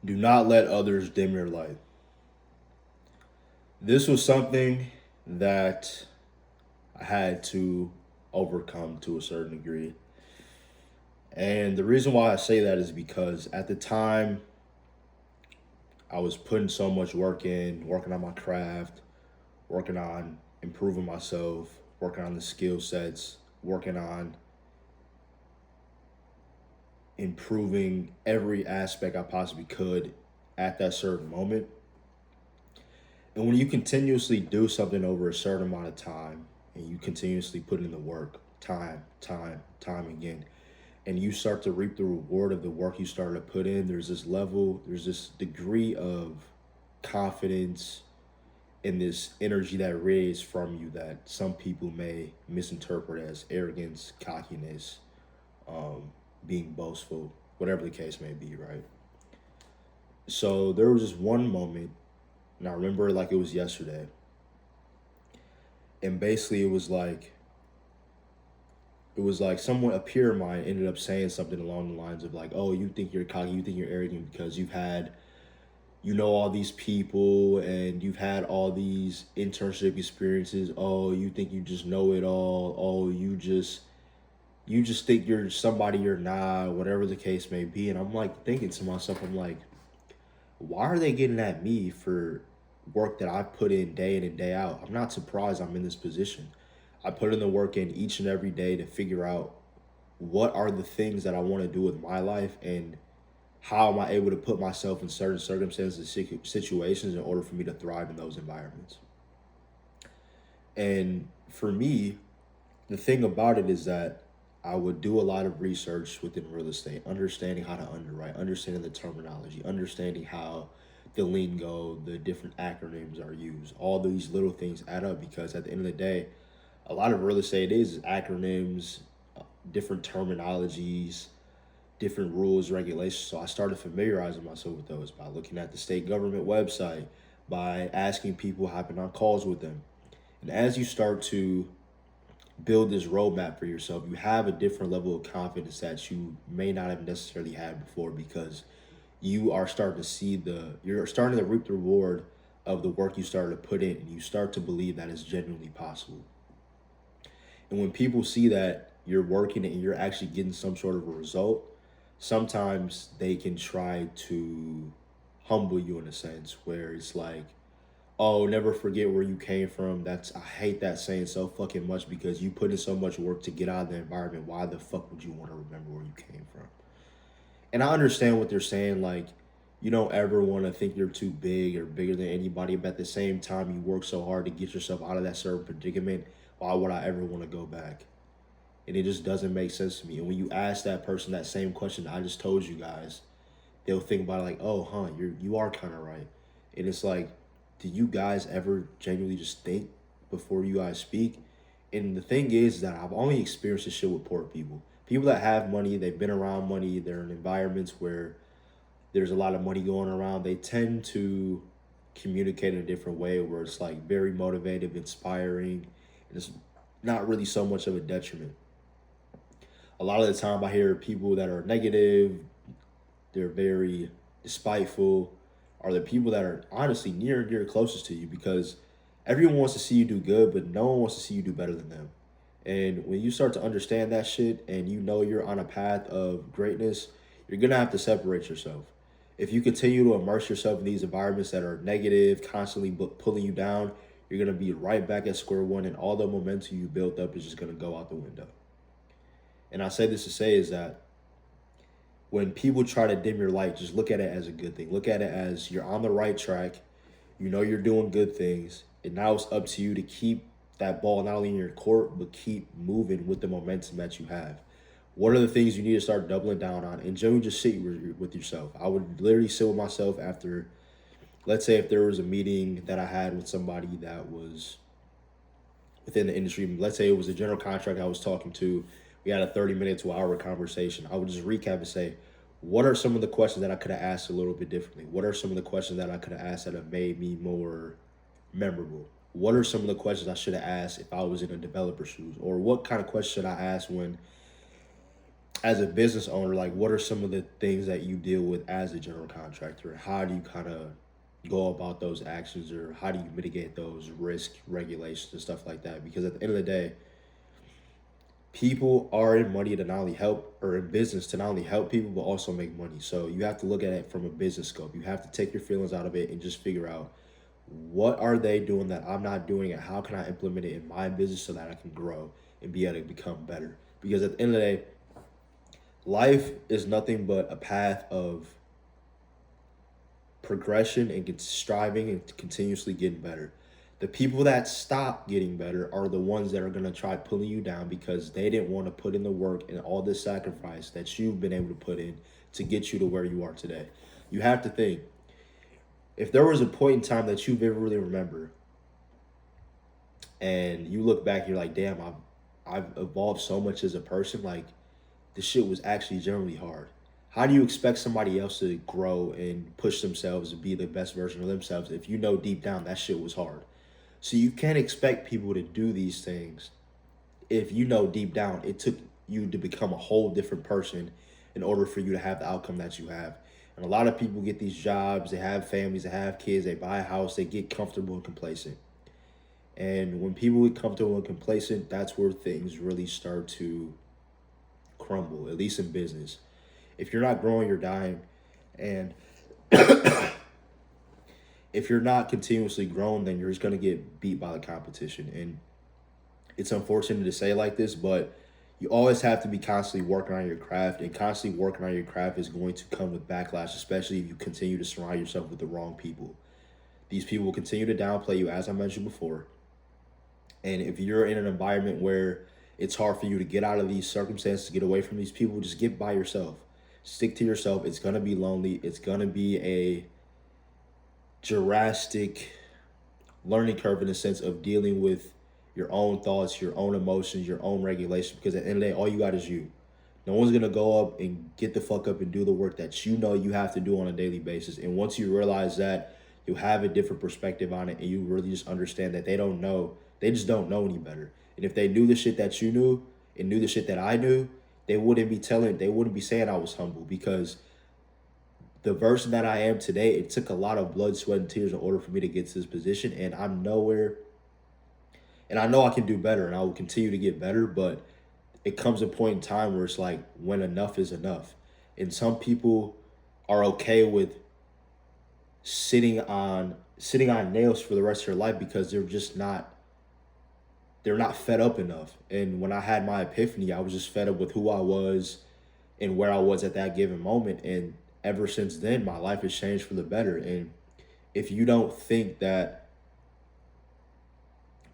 Do not let others dim your light. This was something that I had to overcome to a certain degree. And the reason why I say that is because at the time I was putting so much work in, working on my craft, working on improving myself, working on the skill sets, working on improving every aspect I possibly could at that certain moment. And when you continuously do something over a certain amount of time and you continuously put in the work, time again, and you start to reap the reward of the work you started to put in, there's this degree of confidence and this energy that radiates from you that some people may misinterpret as arrogance, cockiness, um, being boastful, whatever the case may be, right? So there was just one moment, and I remember it like it was yesterday. And basically, it was like someone, a peer of mine, ended up saying something along the lines of like, "Oh, you think you're cocky, you think you're arrogant because you know all these people and you've had all these internship experiences. Oh, you think you just know it all. Oh, you just think you're somebody you're not, whatever the case may be." And I'm like thinking to myself, I'm like, why are they getting at me for work that I put in day in and day out? I'm not surprised I'm in this position. I put in the work in each and every day to figure out what are the things that I want to do with my life and how am I able to put myself in certain circumstances, situations in order for me to thrive in those environments. And for me, the thing about it is that I would do a lot of research within real estate, understanding how to underwrite, understanding the terminology, understanding how the lingo, the different acronyms are used. All these little things add up because at the end of the day, a lot of real estate is acronyms, different terminologies, different rules, regulations. So I started familiarizing myself with those by looking at the state government website, by asking people, hopping on calls with them. And as you start to build this roadmap for yourself, you have a different level of confidence that you may not have necessarily had before because you are starting to see you're starting to reap the reward of the work you started to put in and you start to believe that it's genuinely possible. And when people see that you're working and you're actually getting some sort of a result, sometimes they can try to humble you in a sense where it's like, oh, never forget where you came from. I hate that saying so fucking much because you put in so much work to get out of the environment. Why the fuck would you want to remember where you came from? And I understand what they're saying. Like, you don't ever want to think you're too big or bigger than anybody, but at the same time, you work so hard to get yourself out of that certain predicament. Why would I ever want to go back? And it just doesn't make sense to me. And when you ask that person that same question that I just told you guys, they'll think about it like, oh, huh, you are kind of right. And it's like, do you guys ever genuinely just think before you guys speak? And the thing is that I've only experienced this shit with poor people. People that have money, they've been around money, they're in environments where there's a lot of money going around. They tend to communicate in a different way where it's like very motivative, inspiring, and it's not really so much of a detriment. A lot of the time I hear people that are negative, they're very despiteful, are the people that are honestly near and dear closest to you because everyone wants to see you do good, but no one wants to see you do better than them. And when you start to understand that shit and you know you're on a path of greatness, you're gonna have to separate yourself. If you continue to immerse yourself in these environments that are negative, constantly pulling you down, you're gonna be right back at square one, and all the momentum you built up is just gonna go out the window. And I say this to say is that when people try to dim your light, just look at it as a good thing. Look at it as you're on the right track. You know you're doing good things. And now it's up to you to keep that ball not only in your court, but keep moving with the momentum that you have. What are the things you need to start doubling down on? And generally just sit with yourself. I would literally sit with myself after, let's say, if there was a meeting that I had with somebody that was within the industry. Let's say it was a general contract I was talking to. We had a 30-minute to an hour conversation. I would just recap and say, what are some of the questions that I could have asked a little bit differently? What are some of the questions that I could have asked that have made me more memorable? What are some of the questions I should have asked if I was in a developer's shoes? Or what kind of questions should I ask when as a business owner, like what are some of the things that you deal with as a general contractor? How do you kind of go about those actions, or how do you mitigate those risk regulations and stuff like that? Because at the end of the day, people are in money to not only help, or in business to not only help people but also make money. So you have to look at it from a business scope. You have to take your feelings out of it and just figure out what are they doing that I'm not doing, and how can I implement it in my business so that I can grow and be able to become better. Because at the end of the day, life is nothing but a path of progression and striving and continuously getting better. The people that stop getting better are the ones that are going to try pulling you down because they didn't want to put in the work and all this sacrifice that you've been able to put in to get you to where you are today. You have to think, if there was a point in time that you vividly remember and you look back, you're like, damn, I've evolved so much as a person. Like, this shit was actually generally hard. How do you expect somebody else to grow and push themselves and be the best version of themselves if you know deep down that shit was hard? So you can't expect people to do these things if you know deep down it took you to become a whole different person in order for you to have the outcome that you have. And a lot of people get these jobs, they have families, they have kids, they buy a house, they get comfortable and complacent. And when people get comfortable and complacent, that's where things really start to crumble, at least in business. If you're not growing, you're dying. And if you're not continuously growing, then you're just going to get beat by the competition. And it's unfortunate to say like this, but you always have to be constantly working on your craft, and constantly working on your craft is going to come with backlash, especially if you continue to surround yourself with the wrong people. These people will continue to downplay you, as I mentioned before. And if you're in an environment where it's hard for you to get out of these circumstances, to get away from these people, just get by yourself. Stick to yourself. It's going to be lonely. It's going to be a drastic learning curve in the sense of dealing with your own thoughts, your own emotions, your own regulation. Because at the end of the day, all you got is you. No one's gonna go up and get the fuck up and do the work that you know you have to do on a daily basis. And once you realize that, you have a different perspective on it, and you really just understand that they don't know. They just don't know any better. And if they knew the shit that you knew and knew the shit that I knew, they wouldn't be saying I was humble, because the version that I am today, it took a lot of blood, sweat, and tears in order for me to get to this position. And I'm nowhere, and I know I can do better and I will continue to get better, but it comes a point in time where it's like when enough is enough. And some people are okay with sitting on nails for the rest of their life because they're not fed up enough. And when I had my epiphany, I was just fed up with who I was and where I was at that given moment. And ever since then, my life has changed for the better. And if you don't think that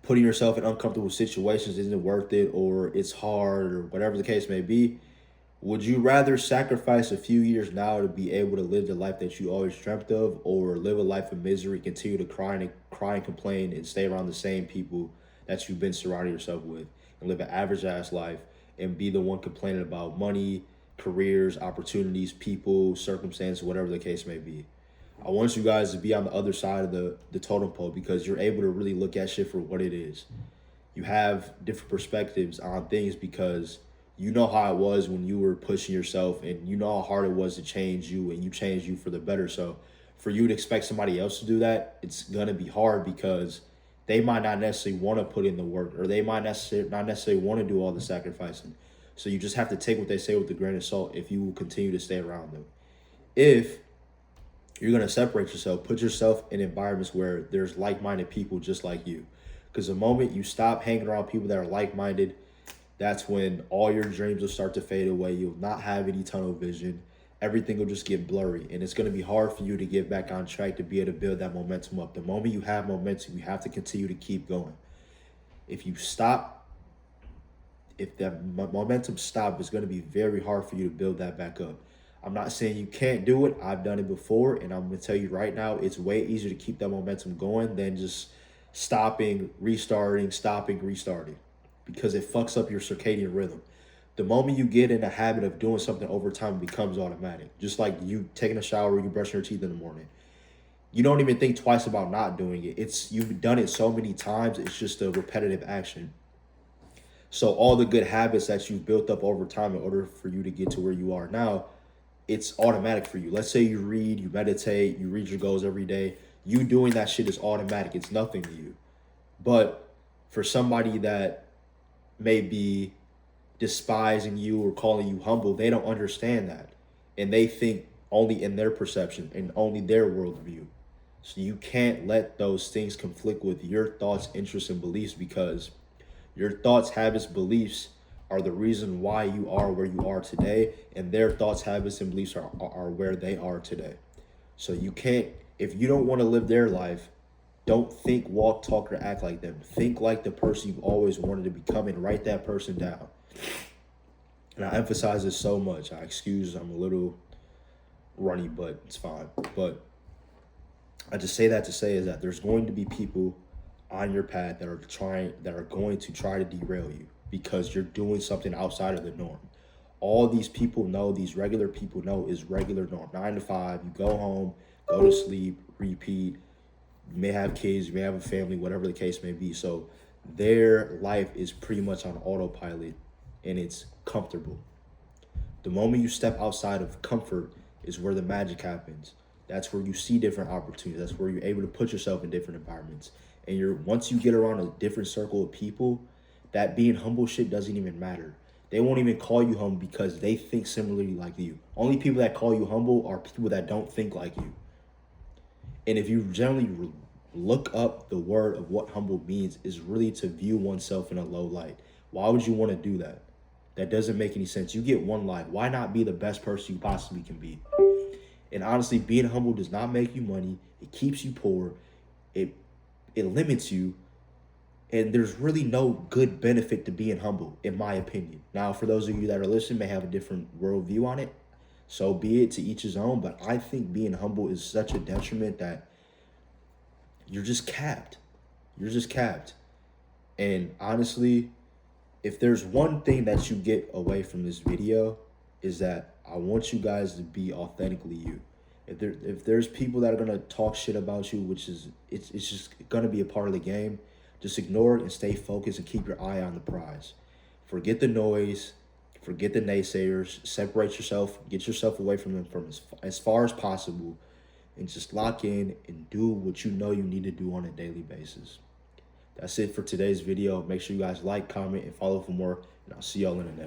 putting yourself in uncomfortable situations isn't worth it, or it's hard, or whatever the case may be, would you rather sacrifice a few years now to be able to live the life that you always dreamt of, or live a life of misery, continue to cry and complain and stay around the same people that you've been surrounding yourself with, and live an average ass life and be the one complaining about money, careers, opportunities, people, circumstances, whatever the case may be? I want you guys to be on the other side of the totem pole, because you're able to really look at shit for what it is. You have different perspectives on things because you know how it was when you were pushing yourself, and you know how hard it was to change you, and you changed you for the better. So for you to expect somebody else to do that, it's going to be hard because they might not necessarily want to put in the work, or they might not necessarily want to do all the sacrificing. So you just have to take what they say with a grain of salt if you will continue to stay around them. If you're going to separate yourself, put yourself in environments where there's like-minded people just like you. Because the moment you stop hanging around people that are like-minded, that's when all your dreams will start to fade away. You'll not have any tunnel vision. Everything will just get blurry. And it's going to be hard for you to get back on track, to be able to build that momentum up. The moment you have momentum, you have to continue to keep going. If you stop, if that momentum stops, it's going to be very hard for you to build that back up. I'm not saying you can't do it. I've done it before, and I'm going to tell you right now, it's way easier to keep that momentum going than just stopping, restarting, because it fucks up your circadian rhythm. The moment you get in the habit of doing something over time, it becomes automatic. Just like you taking a shower, you brushing your teeth in the morning. You don't even think twice about not doing it. You've done it so many times, it's just a repetitive action. So all the good habits that you've built up over time in order for you to get to where you are now, it's automatic for you. Let's say you read, you meditate, you read your goals every day. You doing that shit is automatic. It's nothing to you. But for somebody that may be despising you or calling you humble, they don't understand that. And they think only in their perception and only their worldview. So you can't let those things conflict with your thoughts, interests, and beliefs, because your thoughts, habits, beliefs are the reason why you are where you are today, and their thoughts, habits, and beliefs are where they are today. So you can't, if you don't want to live their life, don't think, walk, talk, or act like them. Think like the person you've always wanted to become and write that person down. And I emphasize this so much. I'm a little runny, but it's fine. But I just say that to say is that there's going to be people on your path that are going to try to derail you because you're doing something outside of the norm. All these people know, these regular people know, is regular norm. 9 to 5, you go home, go to sleep, repeat. You may have kids, you may have a family, whatever the case may be. So their life is pretty much on autopilot and it's comfortable. The moment you step outside of comfort is where the magic happens. That's where you see different opportunities. That's where you're able to put yourself in different environments. And once you get around a different circle of people, that being humble shit doesn't even matter. They won't even call you humble because they think similarly like you. Only people that call you humble are people that don't think like you. And if you generally look up the word of what humble means, is really to view oneself in a low light. Why would you want to do that? That doesn't make any sense. You get one life. Why not be the best person you possibly can be? And honestly, being humble does not make you money. It keeps you poor. It limits you. And there's really no good benefit to being humble, in my opinion. Now, for those of you that are listening, may have a different worldview on it. So be it, to each his own. But I think being humble is such a detriment that you're just capped. You're just capped. And honestly, if there's one thing that you get away from this video, is that I want you guys to be authentically you. If there's people that are gonna talk shit about you, which is it's just gonna be a part of the game, just ignore it and stay focused and keep your eye on the prize. Forget the noise, forget the naysayers, separate yourself, get yourself away from them from as far as possible, and just lock in and do what you know you need to do on a daily basis. That's it for today's video. Make sure you guys like, comment, and follow for more, and I'll see y'all in the next.